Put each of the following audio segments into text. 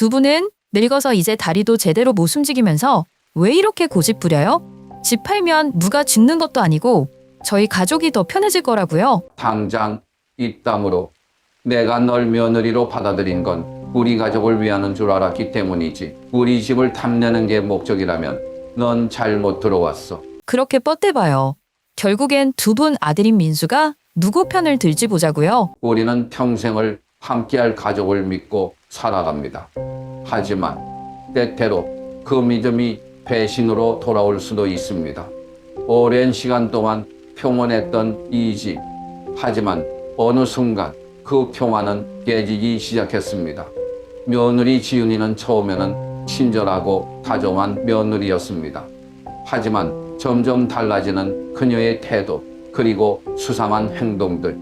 두 분은 늙어서 이제 다리도 제대로 못 움직이면서 왜 이렇게 고집 부려요? 집 팔면 누가 죽는 것도 아니고 저희 가족이 더 편해질 거라고요. 당장 이 땀으로 내가 널 며느리로 받아들인 건 우리 가족을 위하는 줄 알았기 때문이지. 우리 집을 탐내는 게 목적이라면 넌 잘못 들어왔어. 그렇게 뻗대봐요. 결국엔 두 분 아들인 민수가 누구 편을 들지 보자고요. 우리는 평생을 함께할 가족을 믿고 살아갑니다. 하지만 때때로 그 믿음이 배신으로 돌아올 수도 있습니다. 오랜 시간 동안 평온했던 이 집. 하지만 어느 순간 그 평화는 깨지기 시작했습니다. 며느리 지윤이는 처음에는 친절하고 다정한 며느리였습니다. 하지만 점점 달라지는 그녀의 태도, 그리고 수상한 행동들.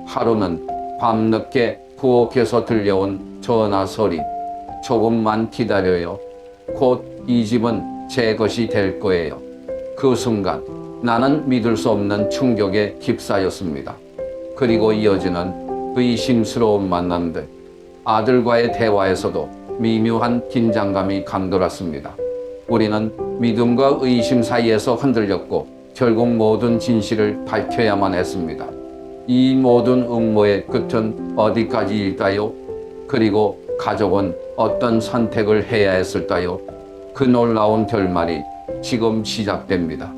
하루는 밤늦게 부엌에서 들려온 전화 소리. 조금만 기다려요. 곧 이 집은 제 것이 될 거예요. 그 순간 나는 믿을 수 없는 충격에 휩싸였습니다. 그리고 이어지는 의심스러운 만남들. 아들과의 대화에서도 미묘한 긴장감이 감돌았습니다. 우리는 믿음과 의심 사이에서 흔들렸고 결국 모든 진실을 밝혀야만 했습니다. 이 모든 음모의 끝은 어디까지일까요? 그리고 가족은 어떤 선택을 해야 했을까요? 그 놀라운 결말이 지금 시작됩니다.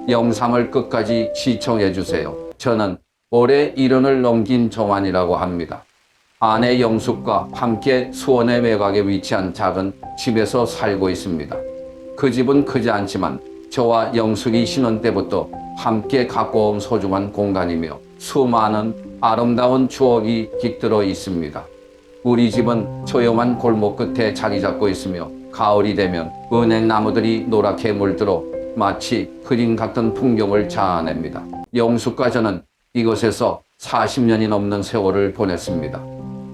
영상을 끝까지 시청해 주세요. 저는 올해 70을 넘긴 정환이라고 합니다. 아내 영숙과 함께 수원의 외곽에 위치한 작은 집에서 살고 있습니다. 그 집은 크지 않지만 저와 영숙이 신혼 때부터 함께 갖고 온 소중한 공간이며 수많은 아름다운 추억이 깃들어 있습니다. 우리 집은 조용한 골목 끝에 자리 잡고 있으며 가을이 되면 은행나무들이 노랗게 물들어 마치 그림 같은 풍경을 자아냅니다. 영숙과 저는 이곳에서 40년이 넘는 세월을 보냈습니다.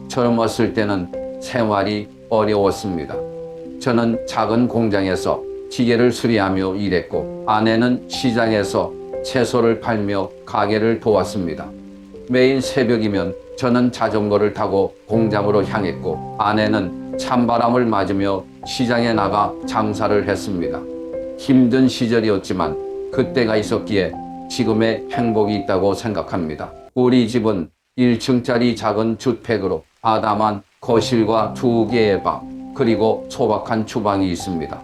젊었을 때는 생활이 어려웠습니다. 저는 작은 공장에서 기계를 수리하며 일했고 아내는 시장에서 채소를 팔며 가게를 도왔습니다. 매일 새벽이면 저는 자전거를 타고 공장으로 향했고 아내는 찬바람을 맞으며 시장에 나가 장사를 했습니다. 힘든 시절이었지만 그때가 있었기에 지금의 행복이 있다고 생각합니다. 우리 집은 1층짜리 작은 주택으로 아담한 거실과 2개의 방, 그리고 소박한 주방이 있습니다.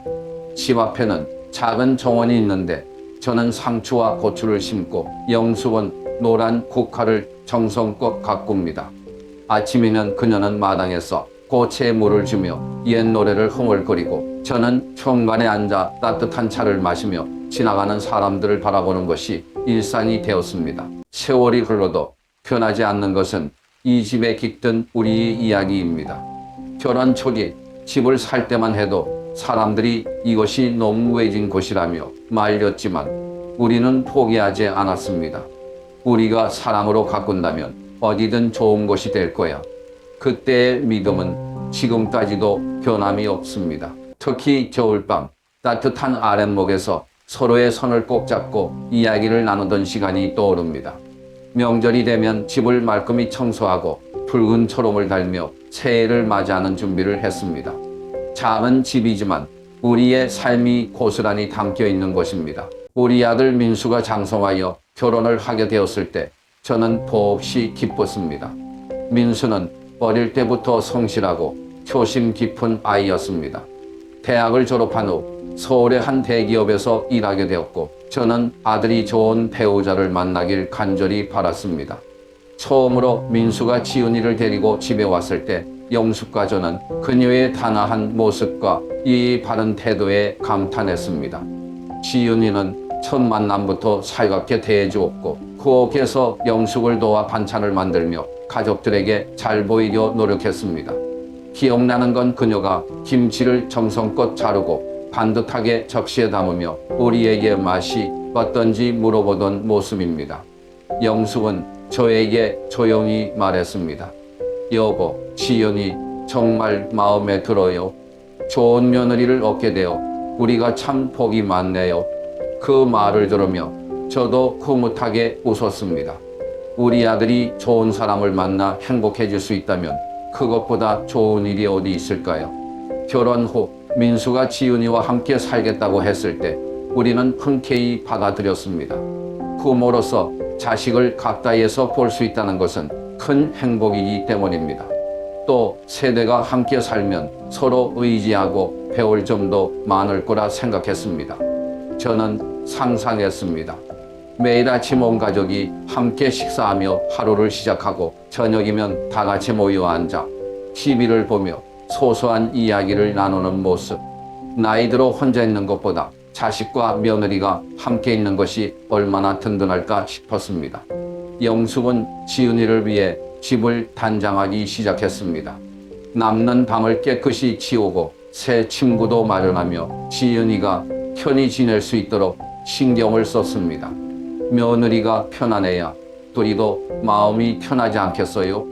집 앞에는 작은 정원이 있는데 저는 상추와 고추를 심고 영숙은 노란 국화를 정성껏 가꿉니다. 아침이면 그녀는 마당에서 꽃에 물을 주며 옛 노래를 흥얼거리고 저는 현관에 앉아 따뜻한 차를 마시며 지나가는 사람들을 바라보는 것이 일상이 되었습니다. 세월이 흘러도 변하지 않는 것은 이 집에 깃든 우리의 이야기입니다. 결혼 초기 집을 살 때만 해도 사람들이 이것이 너무 외진 곳이라며 말렸지만 우리는 포기하지 않았습니다. 우리가 사랑으로 가꾼다면 어디든 좋은 곳이 될 거야. 그때의 믿음은 지금까지도 변함이 없습니다. 특히 겨울밤 따뜻한 아랫목에서 서로의 손을 꼭 잡고 이야기를 나누던 시간이 떠오릅니다. 명절이 되면 집을 말끔히 청소하고 붉은 초롱을 달며 새해를 맞이하는 준비를 했습니다. 작은 집이지만 우리의 삶이 고스란히 담겨 있는 곳입니다. 우리 아들 민수가 장성하여 결혼을 하게 되었을 때 저는 더없이 기뻤습니다. 민수는 어릴 때부터 성실하고 효심 깊은 아이였습니다. 대학을 졸업한 후 서울의 한 대기업에서 일하게 되었고 저는 아들이 좋은 배우자를 만나길 간절히 바랐습니다. 처음으로 민수가 지은이를 데리고 집에 왔을 때 영숙과 저는 그녀의 단아한 모습과 이 바른 태도에 감탄했습니다. 지은이는 첫 만남부터 살갑게 대해주었고 부엌에서 영숙을 도와 반찬을 만들며 가족들에게 잘 보이려 노력했습니다. 기억나는 건 그녀가 김치를 정성껏 자르고 반듯하게 접시에 담으며 우리에게 맛이 어떤지 물어보던 모습입니다. 영숙은 저에게 조용히 말했습니다. 여보, 지연이 정말 마음에 들어요. 좋은 며느리를 얻게 되어 우리가 참 복이 많네요. 그 말을 들으며 저도 흐뭇하게 웃었습니다. 우리 아들이 좋은 사람을 만나 행복해질 수 있다면 그것보다 좋은 일이 어디 있을까요? 결혼 후 민수가 지윤이와 함께 살겠다고 했을 때 우리는 흔쾌히 받아들였습니다. 부모로서 자식을 가까이에서 볼 수 있다는 것은 큰 행복이기 때문입니다. 또 세대가 함께 살면 서로 의지하고 배울 점도 많을 거라 생각했습니다. 저는 상상했습니다. 매일 아침 온 가족이 함께 식사하며 하루를 시작하고 저녁이면 다 같이 모여 앉아 TV를 보며 소소한 이야기를 나누는 모습. 나이 들어 혼자 있는 것보다 자식과 며느리가 함께 있는 것이 얼마나 든든할까 싶었습니다. 영숙은 지은이를 위해 집을 단장하기 시작했습니다. 남는 방을 깨끗이 치우고 새 침구도 마련하며 지은이가 편히 지낼 수 있도록 신경을 썼습니다. 며느리가 편안해야 둘이도 마음이 편하지 않겠어요?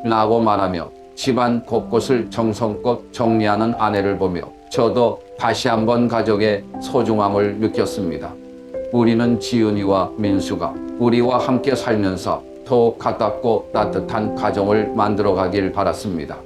라고 말하며 집안 곳곳을 정성껏 정리하는 아내를 보며 저도 다시 한번 가족의 소중함을 느꼈습니다. 우리는 지은이와 민수가 우리와 함께 살면서 더 가깝고 따뜻한 가정을 만들어가길 바랐습니다.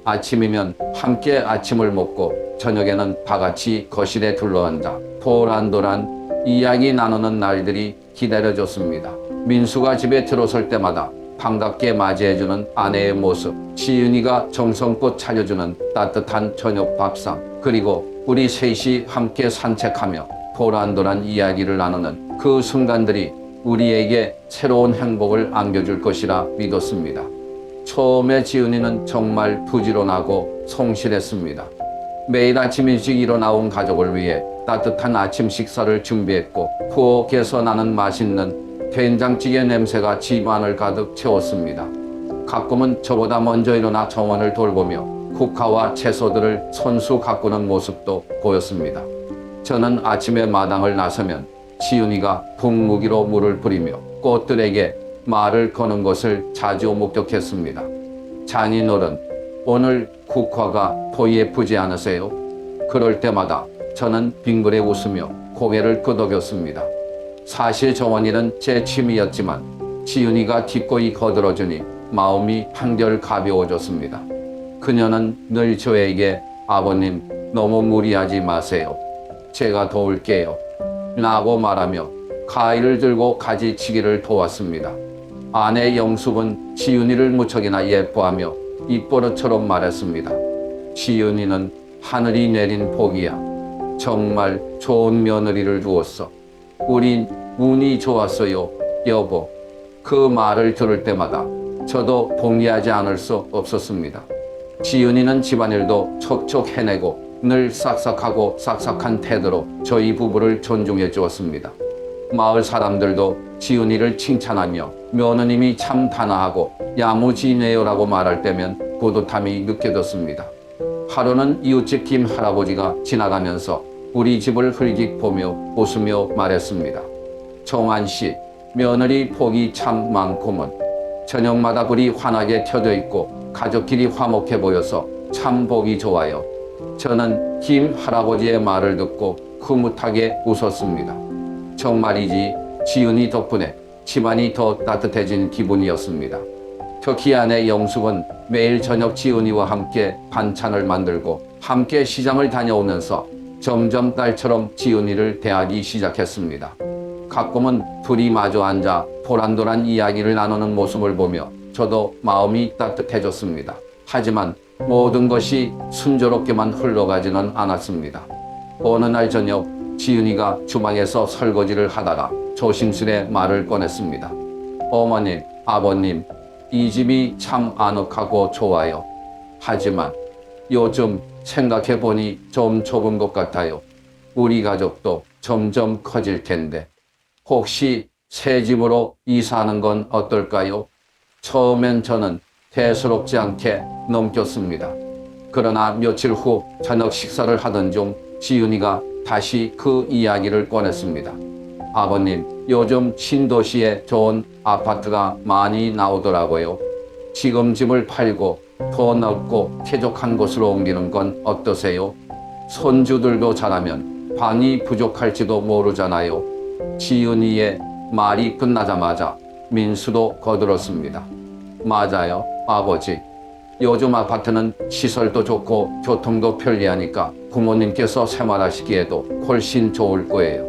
아침이면 함께 아침을 먹고 저녁에는 다 같이 거실에 둘러앉아 도란도란 이야기 나누는 날들이 기다려졌습니다. 민수가 집에 들어설 때마다 반갑게 맞이해주는 아내의 모습, 지은이가 정성껏 차려주는 따뜻한 저녁 밥상, 그리고 우리 셋이 함께 산책하며 도란도란 이야기를 나누는 그 순간들이 우리에게 새로운 행복을 안겨줄 것이라 믿었습니다. 처음에 지은이는 정말 부지런하고 성실했습니다. 매일 아침 일찍 일어나 온 가족을 위해 따뜻한 아침 식사를 준비했고 부엌에서 나는 맛있는 된장찌개 냄새가 집안을 가득 채웠습니다. 가끔은 저보다 먼저 일어나 정원을 돌보며 국화와 채소들을 손수 가꾸는 모습도 보였습니다. 저는 아침에 마당을 나서면 지은이가 분무기로 물을 뿌리며 꽃들에게 말을 거는 것을 자주 목격했습니다. 장인어른, 오늘 국화가 더 예쁘지 않으세요? 그럴 때마다 저는 빙그레 웃으며 고개를 끄덕였습니다. 사실 정원일은 제 취미였지만 지은이가 기꺼이 거들어주니 마음이 한결 가벼워졌습니다. 그녀는 늘 저에게 아버님 너무 무리하지 마세요. 제가 도울게요. 라고 말하며 가위를 들고 가지치기를 도왔습니다. 아내 영숙은 지은이를 무척이나 예뻐하며 입버릇처럼 말했습니다. 지은이는 하늘이 내린 복이야. 정말 좋은 며느리를 두었어. 우린 운이 좋았어요, 여보. 그 말을 들을 때마다 저도 동의하지 않을 수 없었습니다. 지은이는 집안일도 척척 해내고 늘 싹싹하고 싹싹한 태도로 저희 부부를 존중해 주었습니다. 마을 사람들도 지은이를 칭찬하며 며느님이 참 단아하고 야무지네요라고 말할 때면 뿌듯함이 느껴졌습니다. 하루는 이웃집 김 할아버지가 지나가면서 우리 집을 흘직 보며 웃으며 말했습니다. 정한 씨, 며느리 복이 참 많구먼. 저녁마다 불이 환하게 켜져 있고 가족끼리 화목해 보여서 참 복이 좋아요. 저는 김 할아버지의 말을 듣고 흐뭇하게 웃었습니다. 정말이지 지은이 덕분에 집안이 더 따뜻해진 기분이었습니다. 특히 아내 영숙은 매일 저녁 지은이와 함께 반찬을 만들고 함께 시장을 다녀오면서 점점 딸처럼 지은이를 대하기 시작했습니다. 가끔은 둘이 마주 앉아 도란도란 이야기를 나누는 모습을 보며 저도 마음이 따뜻해졌습니다. 하지만 모든 것이 순조롭게만 흘러가지는 않았습니다. 어느 날 저녁 지은이가 주방에서 설거지를 하다가 조심스레 말을 꺼냈습니다. 어머님, 아버님, 이 집이 참 아늑하고 좋아요. 하지만 요즘 생각해보니 좀 좁은 것 같아요. 우리 가족도 점점 커질 텐데 혹시 새 집으로 이사하는 건 어떨까요? 처음엔 저는 대수롭지 않게 넘겼습니다. 그러나 며칠 후 저녁 식사를 하던 중 지은이가 다시 그 이야기를 꺼냈습니다. 아버님, 요즘 신도시에 좋은 아파트가 많이 나오더라고요. 지금 집을 팔고 더 넓고 쾌적한 곳으로 옮기는 건 어떠세요? 손주들도 자라면 방이 부족할지도 모르잖아요. 지은이의 말이 끝나자마자 민수도 거들었습니다. 맞아요, 아버지. 요즘 아파트는 시설도 좋고 교통도 편리하니까 부모님께서 생활하시기에도 훨씬 좋을 거예요.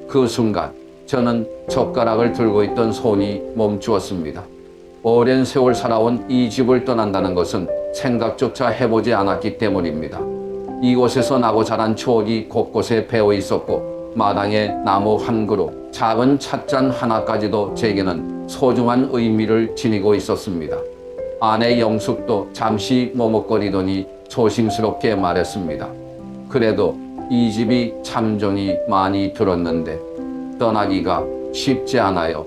그 순간 저는 젓가락을 들고 있던 손이 멈추었습니다. 오랜 세월 살아온 이 집을 떠난다는 것은 생각조차 해보지 않았기 때문입니다. 이곳에서 나고 자란 추억이 곳곳에 배어 있었고 마당에 나무 한 그루, 작은 찻잔 하나까지도 제게는 소중한 의미를 지니고 있었습니다. 아내 영숙도 잠시 머뭇거리더니 조심스럽게 말했습니다. 그래도 이 집이 참 정이 많이 들었는데 떠나기가 쉽지 않아요.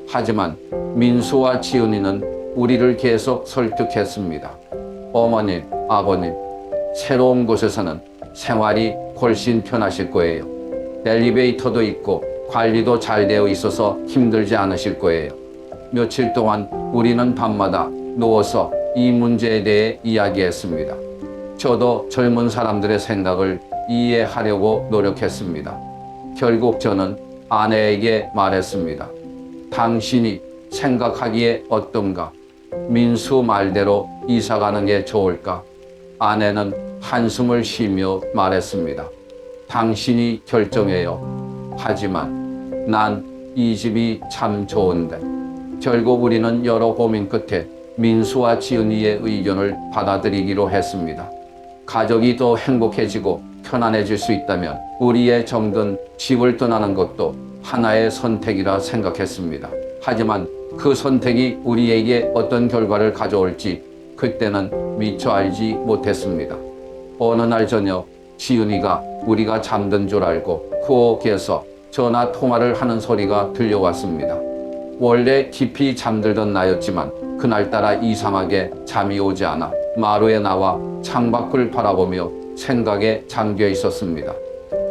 하지만 민수와 지은이는 우리를 계속 설득했습니다. 어머님, 아버님, 새로운 곳에서는 생활이 훨씬 편하실 거예요. 엘리베이터도 있고 관리도 잘 되어 있어서 힘들지 않으실 거예요. 며칠 동안 우리는 밤마다 누워서 이 문제에 대해 이야기했습니다. 저도 젊은 사람들의 생각을 이해하려고 노력했습니다. 결국 저는 아내에게 말했습니다. 당신이 생각하기에 어떤가? 민수 말대로 이사 가는 게 좋을까? 아내는 한숨을 쉬며 말했습니다. 당신이 결정해요. 하지만 난 이 집이 참 좋은데. 결국 우리는 여러 고민 끝에 민수와 지은이의 의견을 받아들이기로 했습니다. 가족이 더 행복해지고 편안해질 수 있다면 우리의 정든 집을 떠나는 것도 하나의 선택이라 생각했습니다. 하지만 그 선택이 우리에게 어떤 결과를 가져올지 그때는 미처 알지 못했습니다. 어느 날 저녁 지은이가 우리가 잠든 줄 알고 부엌에서 전화 통화를 하는 소리가 들려왔습니다. 원래 깊이 잠들던 나였지만 그날따라 이상하게 잠이 오지 않아 마루에 나와 창밖을 바라보며 생각에 잠겨 있었습니다.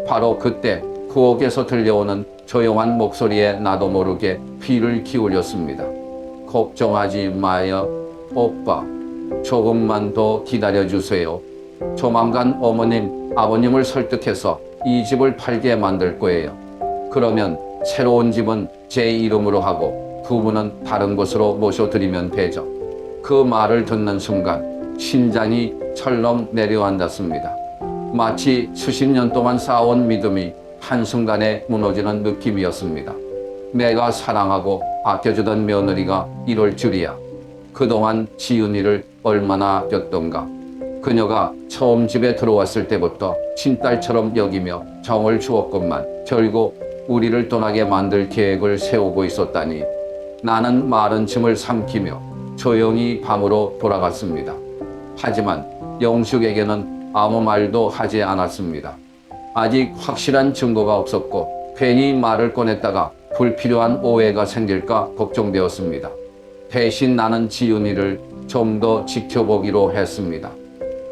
바로 그때 부엌에서 들려오는 조용한 목소리에 나도 모르게 귀를 기울였습니다. 걱정하지 마요, 오빠. 조금만 더 기다려주세요. 조만간 어머님, 아버님을 설득해서 이 집을 팔게 만들 거예요. 그러면 새로운 집은 제 이름으로 하고 두 분은 다른 곳으로 모셔드리면 되죠. 그 말을 듣는 순간 심장이 철렁 내려앉았습니다. 마치 수십 년 동안 쌓아온 믿음이 한순간에 무너지는 느낌이었습니다. 내가 사랑하고 아껴주던 며느리가 이럴 줄이야. 그동안 지은이를 얼마나 아꼈던가. 그녀가 처음 집에 들어왔을 때부터 친딸처럼 여기며 정을 주었건만 결국 우리를 떠나게 만들 계획을 세우고 있었다니. 나는 마른 침을 삼키며 조용히 방으로 돌아갔습니다. 하지만 영숙에게는 아무 말도 하지 않았습니다. 아직 확실한 증거가 없었고 괜히 말을 꺼냈다가 불필요한 오해가 생길까 걱정되었습니다. 대신 나는 지은이를 좀 더 지켜보기로 했습니다.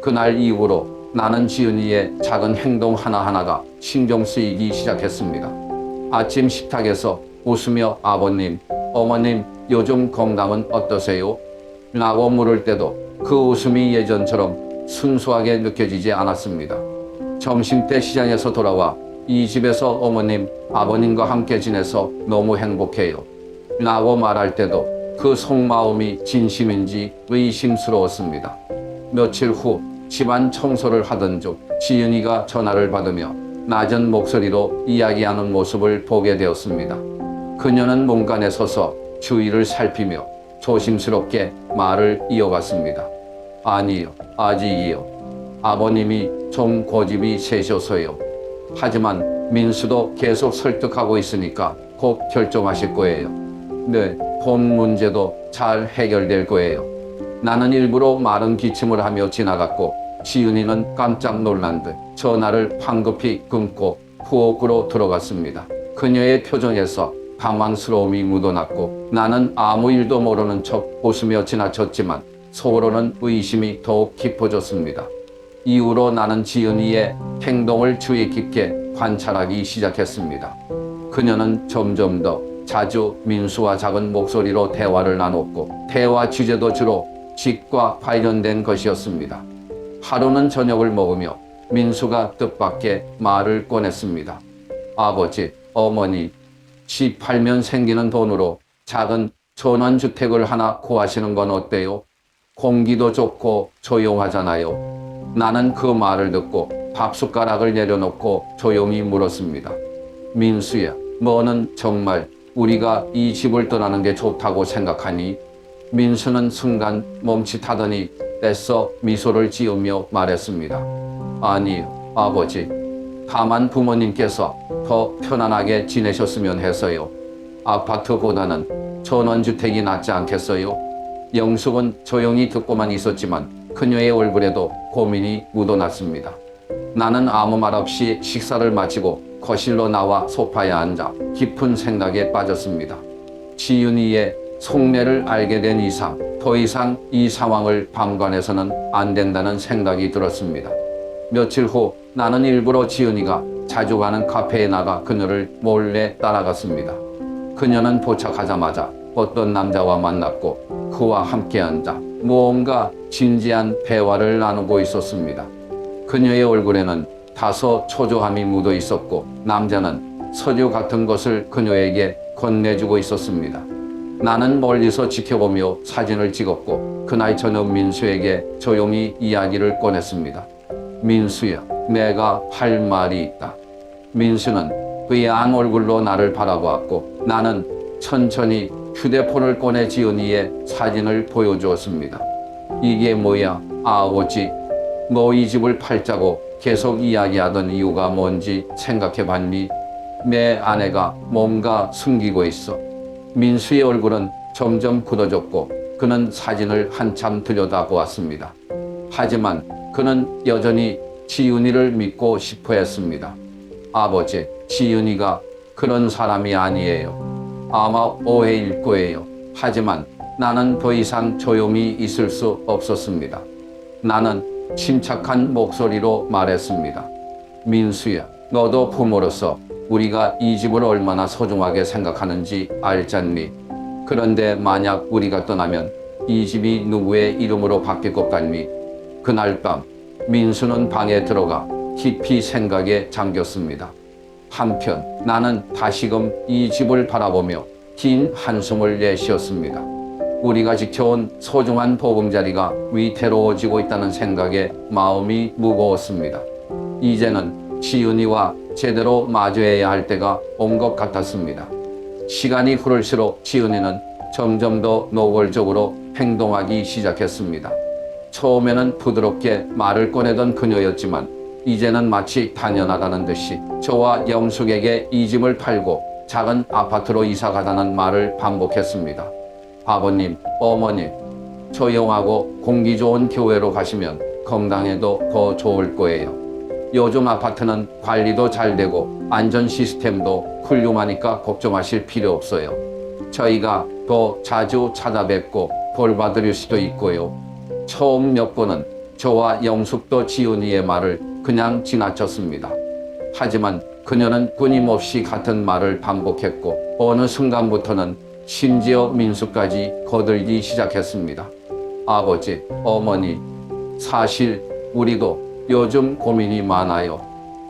그날 이후로 나는 지은이의 작은 행동 하나하나가 신경 쓰이기 시작했습니다. 아침 식탁에서 웃으며 아버님, 어머님 요즘 건강은 어떠세요? 라고 물을 때도 그 웃음이 예전처럼 순수하게 느껴지지 않았습니다. 점심때 시장에서 돌아와 이 집에서 어머님, 아버님과 함께 지내서 너무 행복해요. 라고 말할 때도 그 속마음이 진심인지 의심스러웠습니다. 며칠 후 집안 청소를 하던 중 지은이가 전화를 받으며 낮은 목소리로 이야기하는 모습을 보게 되었습니다. 그녀는 문간에 서서 주위를 살피며 조심스럽게 말을 이어갔습니다. 아니요, 아직이요. 아버님이 좀 고집이 세셔서요. 하지만 민수도 계속 설득하고 있으니까 곧 결정하실 거예요. 네, 돈 문제도 잘 해결될 거예요. 나는 일부러 마른 기침을 하며 지나갔고 지은이는 깜짝 놀란 듯 전화를 황급히 끊고 부엌으로 들어갔습니다. 그녀의 표정에서 당황스러움이 묻어났고 나는 아무 일도 모르는 척 웃으며 지나쳤지만 속으로는 의심이 더욱 깊어졌습니다. 이후로 나는 지은이의 행동을 주의 깊게 관찰하기 시작했습니다. 그녀는 점점 더 자주 민수와 작은 목소리로 대화를 나눴고 대화 주제도 주로 집과 관련된 것이었습니다. 하루는 저녁을 먹으며 민수가 뜻밖의 말을 꺼냈습니다. 아버지, 어머니, 집 팔면 생기는 돈으로 작은 전원주택을 하나 구하시는 건 어때요? 공기도 좋고 조용하잖아요. 나는 그 말을 듣고 밥숟가락을 내려놓고 조용히 물었습니다. 민수야, 너는 정말 우리가 이 집을 떠나는 게 좋다고 생각하니? 민수는 순간 멈칫하더니 애써 미소를 지으며 말했습니다. 아니요, 아버지. 다만 부모님께서 더 편안하게 지내셨으면 해서요. 아파트보다는 전원주택이 낫지 않겠어요? 영숙은 조용히 듣고만 있었지만 그녀의 얼굴에도 고민이 묻어났습니다. 나는 아무 말 없이 식사를 마치고 거실로 나와 소파에 앉아 깊은 생각에 빠졌습니다. 지윤이의 속내를 알게 된 이상 더 이상 이 상황을 방관해서는 안 된다는 생각이 들었습니다. 며칠 후 나는 일부러 지윤이가 자주 가는 카페에 나가 그녀를 몰래 따라갔습니다. 그녀는 도착하자마자 어떤 남자와 만났고 그와 함께 앉아 무언가 진지한 대화를 나누고 있었습니다. 그녀의 얼굴에는 다소 초조함이 묻어 있었고 남자는 서류 같은 것을 그녀에게 건네주고 있었습니다. 나는 멀리서 지켜보며 사진을 찍었고 그날 저녁 민수에게 조용히 이야기를 꺼냈습니다. 민수야, 내가 할 말이 있다. 민수는 의아한 얼굴로 나를 바라보았고 나는 천천히 휴대폰을 꺼내 지은이의 사진을 보여주었습니다. 이게 뭐야, 아버지? 너 이 집을 팔자고 계속 이야기하던 이유가 뭔지 생각해봤니? 내 아내가 뭔가 숨기고 있어. 민수의 얼굴은 점점 굳어졌고 그는 사진을 한참 들여다보았습니다. 하지만 그는 여전히 지윤이를 믿고 싶어 했습니다. 아버지, 지윤이가 그런 사람이 아니에요. 아마 오해일 거예요. 하지만 나는 더 이상 조용히 있을 수 없었습니다. 나는 침착한 목소리로 말했습니다. 민수야, 너도 부모로서 우리가 이 집을 얼마나 소중하게 생각하는지 알잖니? 그런데 만약 우리가 떠나면 이 집이 누구의 이름으로 바뀔 것 같니? 그날 밤 민수는 방에 들어가 깊이 생각에 잠겼습니다. 한편 나는 다시금 이 집을 바라보며 긴 한숨을 내쉬었습니다. 우리가 지켜온 소중한 보금자리가 위태로워지고 있다는 생각에 마음이 무거웠습니다. 이제는 지윤이와 제대로 마주해야 할 때가 온 것 같았습니다. 시간이 흐를수록 지윤이는 점점 더 노골적으로 행동하기 시작했습니다. 처음에는 부드럽게 말을 꺼내던 그녀였지만 이제는 마치 당연하다는 듯이 저와 영숙에게 이 집을 팔고 작은 아파트로 이사 가자는 말을 반복했습니다. 아버님, 어머님, 조용하고 공기 좋은 교회로 가시면 건강에도 더 좋을 거예요. 요즘 아파트는 관리도 잘 되고 안전 시스템도 훌륭하니까 걱정하실 필요 없어요. 저희가 더 자주 찾아뵙고 돌봐드릴 수도 있고요. 처음 몇 번은 저와 영숙도 지은이의 말을 그냥 지나쳤습니다. 하지만 그녀는 끊임없이 같은 말을 반복했고 어느 순간부터는 심지어 민수까지 거들기 시작했습니다. 아버지, 어머니, 사실 우리도 요즘 고민이 많아요.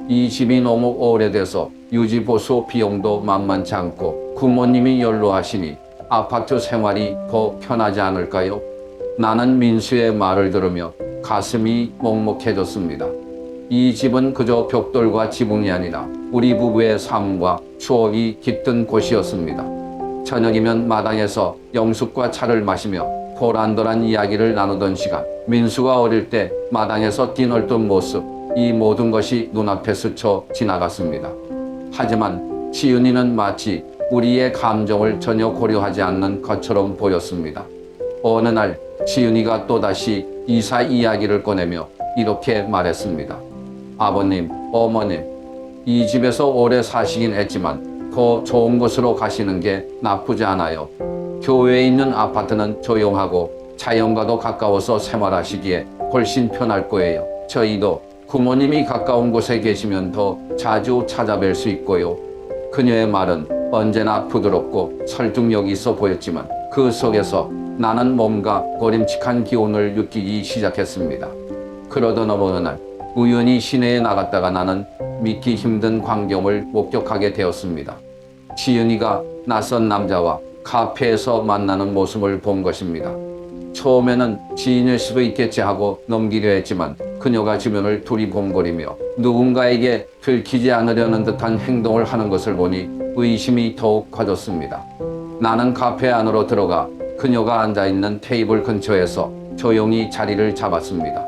이 집이 너무 오래돼서 유지보수 비용도 만만치 않고 부모님이 연로하시니 아파트 생활이 더 편하지 않을까요? 나는 민수의 말을 들으며 가슴이 먹먹해졌습니다. 이 집은 그저 벽돌과 지붕이 아니라 우리 부부의 삶과 추억이 깃든 곳이었습니다. 저녁이면 마당에서 영숙과 차를 마시며 도란도란 이야기를 나누던 시간, 민수가 어릴 때 마당에서 뛰놀던 모습, 이 모든 것이 눈앞에 스쳐 지나갔습니다. 하지만 지윤이는 마치 우리의 감정을 전혀 고려하지 않는 것처럼 보였습니다. 어느 날 지윤이가 또다시 이사 이야기를 꺼내며 이렇게 말했습니다. 아버님, 어머님, 이 집에서 오래 사시긴 했지만 더 좋은 곳으로 가시는 게 나쁘지 않아요. 교외에 있는 아파트는 조용하고 자연과도 가까워서 생활하시기에 훨씬 편할 거예요. 저희도 부모님이 가까운 곳에 계시면 더 자주 찾아뵐 수 있고요. 그녀의 말은 언제나 부드럽고 설득력이 있어 보였지만 그 속에서 나는 뭔가 고림칙한 기운을 느끼기 시작했습니다. 그러던 어느 날 우연히 시내에 나갔다가 나는 믿기 힘든 광경을 목격하게 되었습니다. 지은이가 낯선 남자와 카페에서 만나는 모습을 본 것입니다. 처음에는 지인일 수도 있겠지 하고 넘기려 했지만 그녀가 주변을 두리번거리며 누군가에게 들키지 않으려는 듯한 행동을 하는 것을 보니 의심이 더욱 커졌습니다. 나는 카페 안으로 들어가 그녀가 앉아있는 테이블 근처에서 조용히 자리를 잡았습니다.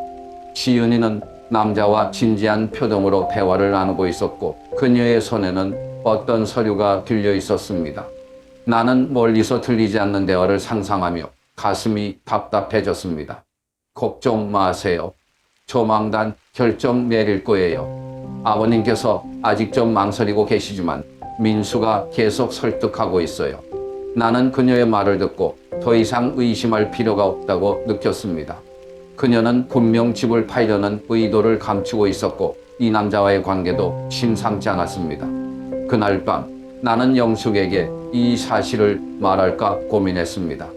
지은이는 남자와 진지한 표정으로 대화를 나누고 있었고 그녀의 손에는 어떤 서류가 들려 있었습니다. 나는 멀리서 들리지 않는 대화를 상상하며 가슴이 답답해졌습니다. 걱정 마세요. 조만간 결정 내릴 거예요. 아버님께서 아직 좀 망설이고 계시지만 민수가 계속 설득하고 있어요. 나는 그녀의 말을 듣고 더 이상 의심할 필요가 없다고 느꼈습니다. 그녀는 분명 집을 팔려는 의도를 감추고 있었고 이 남자와의 관계도 심상치 않았습니다. 그날 밤 나는 영숙에게 이 사실을 말할까 고민했습니다.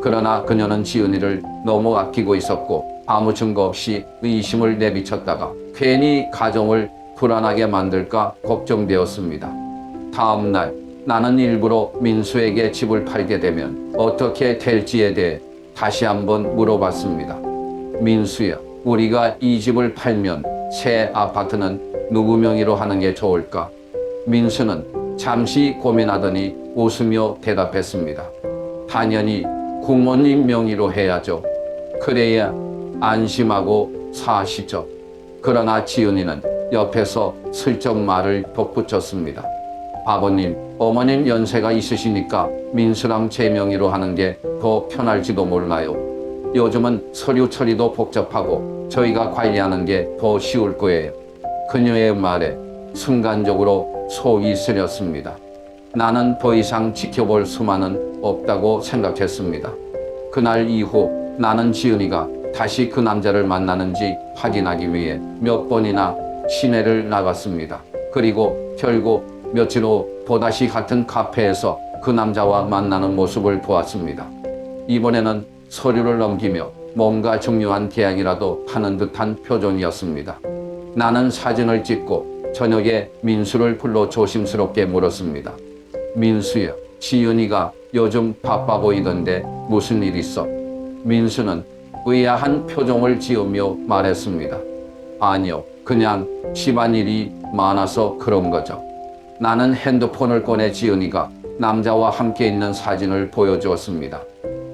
그러나 그녀는 지은이를 너무 아끼고 있었고 아무 증거 없이 의심을 내비쳤다가 괜히 가정을 불안하게 만들까 걱정되었습니다. 다음 날 나는 일부러 민수에게 집을 팔게 되면 어떻게 될지에 대해 다시 한번 물어봤습니다. 민수야, 우리가 이 집을 팔면 새 아파트는 누구 명의로 하는 게 좋을까? 민수는 잠시 고민하더니 웃으며 대답했습니다. 당연히 부모님 명의로 해야죠. 그래야 안심하고 사시죠. 그러나 지은이는 옆에서 슬쩍 말을 덧붙였습니다. 아버님, 어머님 연세가 있으시니까 민수랑 제 명의로 하는 게 더 편할지도 몰라요. 요즘은 서류 처리도 복잡하고 저희가 관리하는 게 더 쉬울 거예요. 그녀의 말에 순간적으로 속이 쓰렸습니다. 나는 더 이상 지켜볼 수만은 없다고 생각했습니다. 그날 이후 나는 지은이가 다시 그 남자를 만나는지 확인하기 위해 몇 번이나 시내를 나갔습니다. 그리고 결국 며칠 후 또다시 같은 카페에서 그 남자와 만나는 모습을 보았습니다. 이번에는 서류를 넘기며 뭔가 중요한 계약이라도 하는 듯한 표정이었습니다. 나는 사진을 찍고 저녁에 민수를 불러 조심스럽게 물었습니다. 민수야, 지은이가 요즘 바빠 보이던데 무슨 일 있어? 민수는 의아한 표정을 지으며 말했습니다. 아니요, 그냥 집안일이 많아서 그런 거죠. 나는 핸드폰을 꺼내 지은이가 남자와 함께 있는 사진을 보여주었습니다.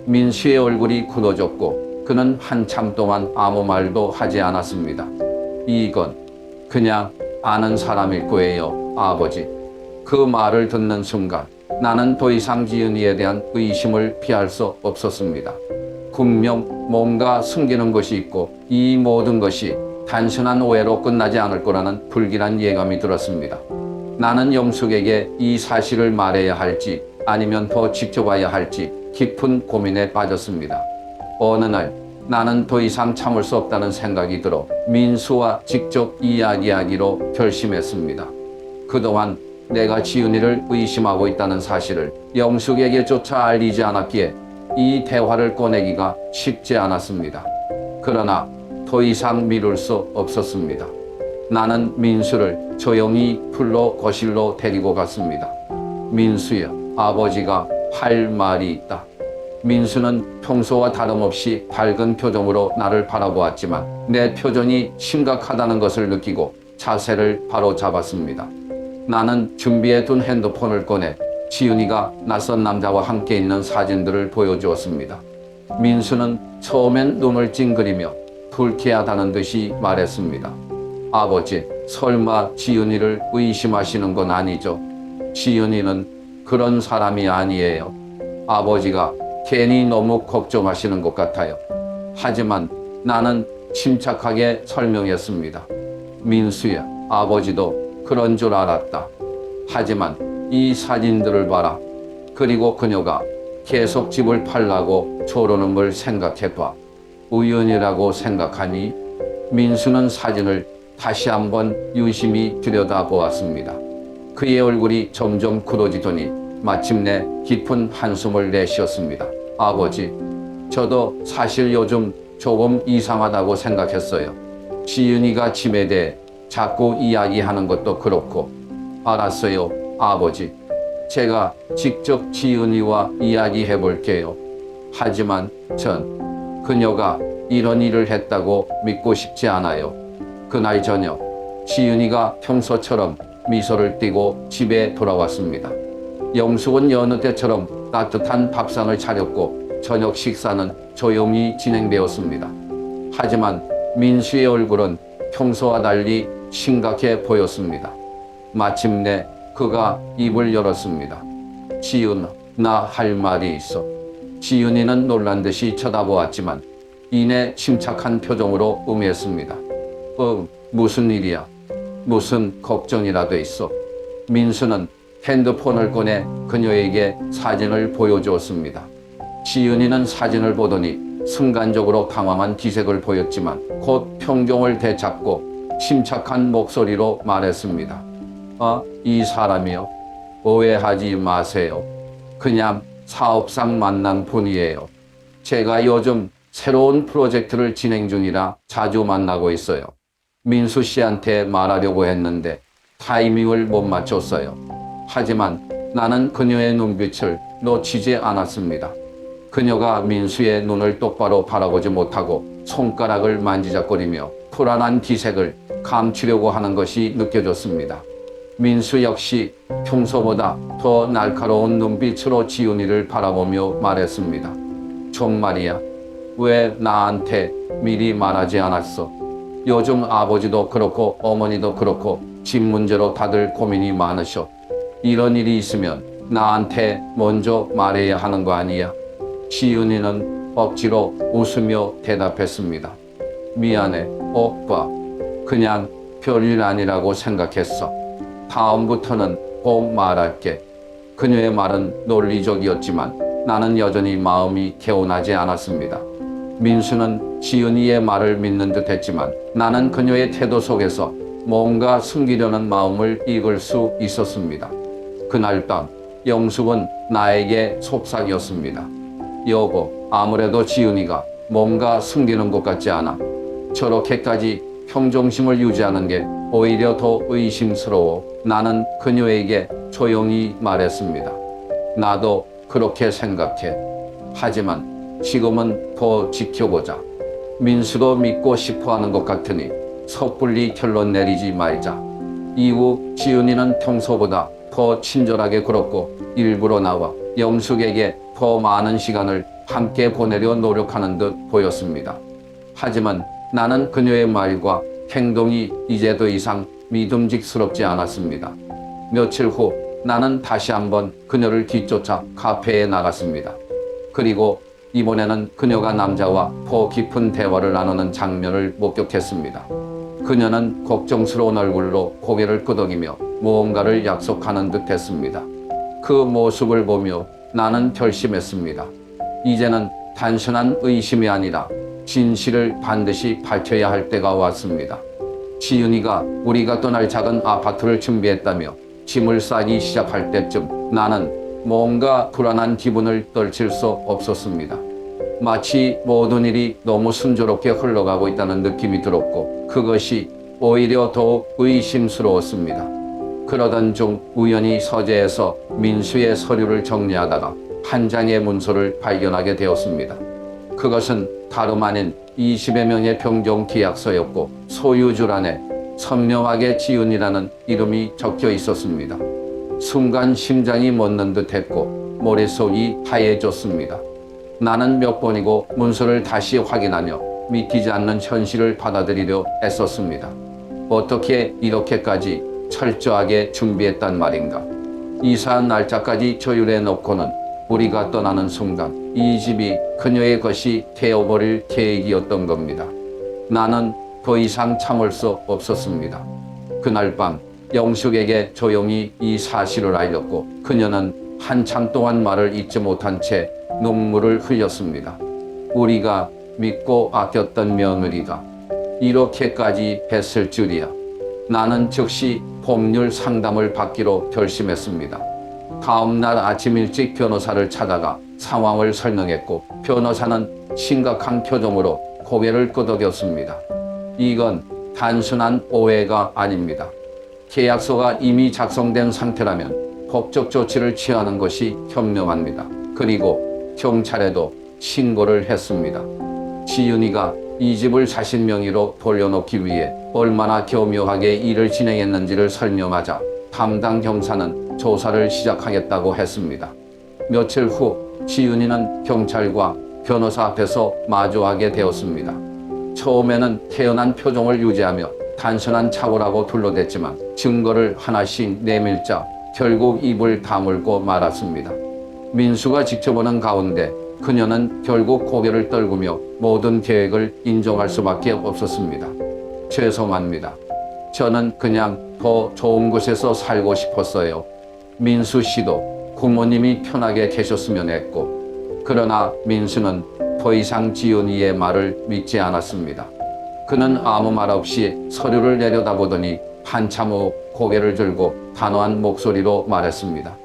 민수의 얼굴이 굳어졌고 그는 한참 동안 아무 말도 하지 않았습니다. 이건 그냥 아는 사람일 거예요, 아버지. 그 말을 듣는 순간 나는 더 이상 지은이에 대한 의심을 피할 수 없었습니다. 분명 뭔가 숨기는 것이 있고 이 모든 것이 단순한 오해로 끝나지 않을 거라는 불길한 예감이 들었습니다. 나는 영숙에게 이 사실을 말해야 할지 아니면 더 지켜봐야 할지 깊은 고민에 빠졌습니다. 어느 날 나는 더 이상 참을 수 없다는 생각이 들어 민수와 직접 이야기하기로 결심했습니다. 그동안 내가 지은이를 의심하고 있다는 사실을 영숙에게조차 알리지 않았기에 이 대화를 꺼내기가 쉽지 않았습니다. 그러나 더 이상 미룰 수 없었습니다. 나는 민수를 조용히 풀로 거실로 데리고 갔습니다. 민수야, 아버지가 할 말이 있다. 민수는 평소와 다름없이 밝은 표정으로 나를 바라보았지만 내 표정이 심각하다는 것을 느끼고 자세를 바로 잡았습니다. 나는 준비해둔 핸드폰을 꺼내 지은이가 낯선 남자와 함께 있는 사진들을 보여주었습니다. 민수는 처음엔 눈을 찡그리며 불쾌하다는 듯이 말했습니다. 아버지, 설마 지은이를 의심하시는 건 아니죠? 지은이는 그런 사람이 아니에요. 아버지가 괜히 너무 걱정하시는 것 같아요. 하지만 나는 침착하게 설명했습니다. 민수야, 아버지도 그런 줄 알았다. 하지만 이 사진들을 봐라. 그리고 그녀가 계속 집을 팔라고 조르는 걸 생각해봐. 우연이라고 생각하니? 민수는 사진을 다시 한번 유심히 들여다보았습니다. 그의 얼굴이 점점 굳어지더니 마침내 깊은 한숨을 내쉬었습니다. 아버지, 저도 사실 요즘 조금 이상하다고 생각했어요. 지은이가 짐에 대해 자꾸 이야기하는 것도 그렇고. 알았어요, 아버지. 제가 직접 지은이와 이야기해 볼게요. 하지만 전 그녀가 이런 일을 했다고 믿고 싶지 않아요. 그날 저녁, 지윤이가 평소처럼 미소를 띠고 집에 돌아왔습니다. 영숙은 여느 때처럼 따뜻한 밥상을 차렸고 저녁 식사는 조용히 진행되었습니다. 하지만 민수의 얼굴은 평소와 달리 심각해 보였습니다. 마침내 그가 입을 열었습니다. 지윤아, 나 할 말이 있어. 지윤이는 놀란 듯이 쳐다보았지만 이내 침착한 표정으로 응했습니다. 무슨 일이야? 무슨 걱정이라도 있어? 민수는 핸드폰을 꺼내 그녀에게 사진을 보여주었습니다. 지윤이는 사진을 보더니 순간적으로 당황한 기색을 보였지만 곧 평정을 되찾고 침착한 목소리로 말했습니다. 이 사람이요? 오해하지 마세요. 그냥 사업상 만난 분이에요. 제가 요즘 새로운 프로젝트를 진행 중이라 자주 만나고 있어요. 민수 씨한테 말하려고 했는데 타이밍을 못 맞췄어요. 하지만 나는 그녀의 눈빛을 놓치지 않았습니다. 그녀가 민수의 눈을 똑바로 바라보지 못하고 손가락을 만지작거리며 불안한 기색을 감추려고 하는 것이 느껴졌습니다. 민수 역시 평소보다 더 날카로운 눈빛으로 지훈이를 바라보며 말했습니다. 정말이야? 왜 나한테 미리 말하지 않았어? 요즘 아버지도 그렇고 어머니도 그렇고 집 문제로 다들 고민이 많으셔. 이런 일이 있으면 나한테 먼저 말해야 하는 거 아니야? 지윤이는 억지로 웃으며 대답했습니다. 미안해, 오빠. 그냥 별일 아니라고 생각했어. 다음부터는 꼭 말할게. 그녀의 말은 논리적이었지만 나는 여전히 마음이 개운하지 않았습니다. 민수는 지은이의 말을 믿는 듯 했지만 나는 그녀의 태도 속에서 뭔가 숨기려는 마음을 읽을 수 있었습니다. 그날 밤 영숙은 나에게 속삭였습니다. 여보, 아무래도 지은이가 뭔가 숨기는 것 같지 않아. 저렇게까지 평정심을 유지하는 게 오히려 더 의심스러워. 나는 그녀에게 조용히 말했습니다. 나도 그렇게 생각해. 하지만 지금은 더 지켜보자. 민수도 믿고 싶어하는 것 같으니 섣불리 결론 내리지 말자. 이후 지은이는 평소보다 더 친절하게 굴었고 일부러 나와 영숙에게 더 많은 시간을 함께 보내려 노력하는 듯 보였습니다. 하지만 나는 그녀의 말과 행동이 이제 더 이상 믿음직스럽지 않았습니다. 며칠 후 나는 다시 한번 그녀를 뒤쫓아 카페에 나갔습니다. 그리고 이번에는 그녀가 남자와 더 깊은 대화를 나누는 장면을 목격했습니다. 그녀는 걱정스러운 얼굴로 고개를 끄덕이며 무언가를 약속하는 듯 했습니다. 그 모습을 보며 나는 결심했습니다. 이제는 단순한 의심이 아니라 진실을 반드시 밝혀야 할 때가 왔습니다. 지윤이가 우리가 떠날 작은 아파트를 준비했다며 짐을 싸기 시작할 때쯤 나는 뭔가 불안한 기분을 떨칠 수 없었습니다. 마치 모든 일이 너무 순조롭게 흘러가고 있다는 느낌이 들었고 그것이 오히려 더욱 의심스러웠습니다. 그러던 중 우연히 서재에서 민수의 서류를 정리하다가 한 장의 문서를 발견하게 되었습니다. 그것은 다름 아닌 20여 명의 병정 계약서였고 소유주란에 선명하게 지은이라는 이름이 적혀 있었습니다. 순간 심장이 멎는 듯 했고 머릿속이 하얘졌습니다. 나는 몇 번이고 문서를 다시 확인하며 믿기지 않는 현실을 받아들이려 애썼습니다. 어떻게 이렇게까지 철저하게 준비했단 말인가? 이사 날짜까지 조율해 놓고는 우리가 떠나는 순간 이 집이 그녀의 것이 되어버릴 계획이었던 겁니다. 나는 더 이상 참을 수 없었습니다. 그날 밤 영숙에게 조용히 이 사실을 알렸고 그녀는 한참 동안 말을 잇지 못한 채 눈물을 흘렸습니다. 우리가 믿고 아꼈던 며느리가 이렇게까지 했을 줄이야. 나는 즉시 법률 상담을 받기로 결심했습니다. 다음 날 아침 일찍 변호사를 찾아가 상황을 설명했고 변호사는 심각한 표정으로 고개를 끄덕였습니다. 이건 단순한 오해가 아닙니다. 계약서가 이미 작성된 상태라면 법적 조치를 취하는 것이 현명합니다. 그리고 경찰에도 신고를 했습니다. 지윤이가 이 집을 자신 명의로 돌려놓기 위해 얼마나 교묘하게 일을 진행했는지를 설명하자 담당 경사는 조사를 시작하겠다고 했습니다. 며칠 후 지윤이는 경찰과 변호사 앞에서 마주하게 되었습니다. 처음에는 태연한 표정을 유지하며 단순한 착오라고 둘러댔지만 증거를 하나씩 내밀자 결국 입을 다물고 말았습니다. 민수가 지켜보는 가운데 그녀는 결국 고개를 떨구며 모든 계획을 인정할 수밖에 없었습니다. 죄송합니다. 저는 그냥 더 좋은 곳에서 살고 싶었어요. 민수 씨도 부모님이 편하게 계셨으면 했고, 그러나 민수는 더 이상 지윤이의 말을 믿지 않았습니다. 그는 아무 말 없이 서류를 내려다보더니 한참 후 고개를 들고 단호한 목소리로 말했습니다.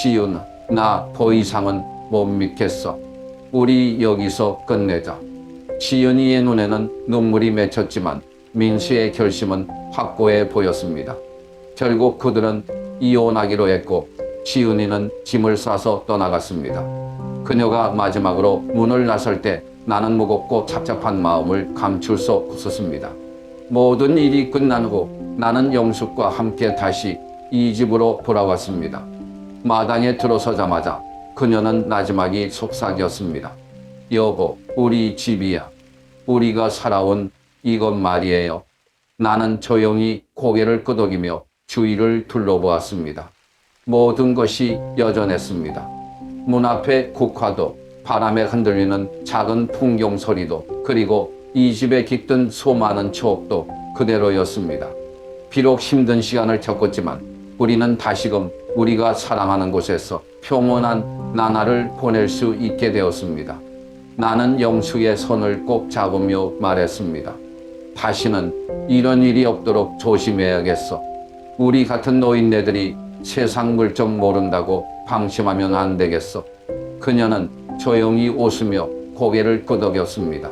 지윤, 나 더 이상은 못 믿겠어. 우리 여기서 끝내자. 지윤이의 눈에는 눈물이 맺혔지만 민수의 결심은 확고해 보였습니다. 결국 그들은 이혼하기로 했고 지윤이는 짐을 싸서 떠나갔습니다. 그녀가 마지막으로 문을 나설 때 나는 무겁고 착잡한 마음을 감출 수 없었습니다. 모든 일이 끝난 후 나는 영숙과 함께 다시 이 집으로 돌아왔습니다. 마당에 들어서자마자 그녀는 나지막이 속삭였습니다. 여보, 우리 집이야. 우리가 살아온 이것 말이에요. 나는 조용히 고개를 끄덕이며 주위를 둘러보았습니다. 모든 것이 여전했습니다. 문 앞에 국화도, 바람에 흔들리는 작은 풍경 소리도, 그리고 이 집에 깃든 수많은 추억도 그대로였습니다. 비록 힘든 시간을 겪었지만 우리는 다시금 우리가 사랑하는 곳에서 평온한 나날을 보낼 수 있게 되었습니다. 나는 영숙의 손을 꼭 잡으며 말했습니다. 다시는 이런 일이 없도록 조심해야겠어. 우리 같은 노인네들이 세상 물정 모른다고 방심하면 안 되겠어. 그녀는 조용히 웃으며 고개를 끄덕였습니다.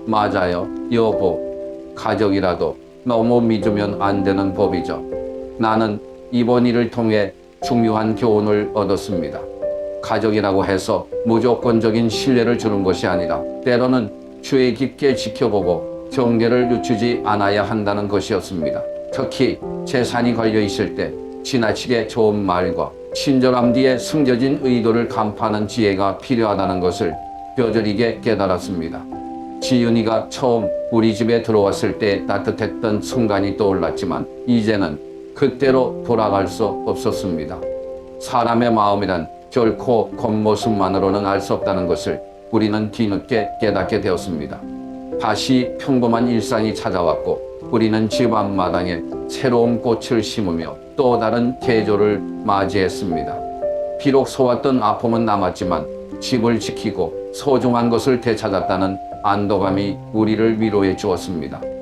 맞아요, 여보. 가족이라도 너무 믿으면 안 되는 법이죠. 나는 이번 일을 통해 중요한 교훈을 얻었습니다. 가족이라고 해서 무조건적인 신뢰를 주는 것이 아니라 때로는 주의 깊게 지켜보고 경계를 늦추지 않아야 한다는 것이었습니다. 특히 재산이 걸려 있을 때 지나치게 좋은 말과 친절함 뒤에 숨겨진 의도를 간파하는 지혜가 필요하다는 것을 뼈저리게 깨달았습니다. 지윤이가 처음 우리 집에 들어왔을 때 따뜻했던 순간이 떠올랐지만 이제는 그때로 돌아갈 수 없었습니다. 사람의 마음이란 결코 겉모습만으로는 알 수 없다는 것을 우리는 뒤늦게 깨닫게 되었습니다. 다시 평범한 일상이 찾아왔고 우리는 집 앞마당에 새로운 꽃을 심으며 또 다른 계절을 맞이했습니다. 비록 소왔던 아픔은 남았지만 집을 지키고 소중한 것을 되찾았다는 안도감이 우리를 위로해 주었습니다.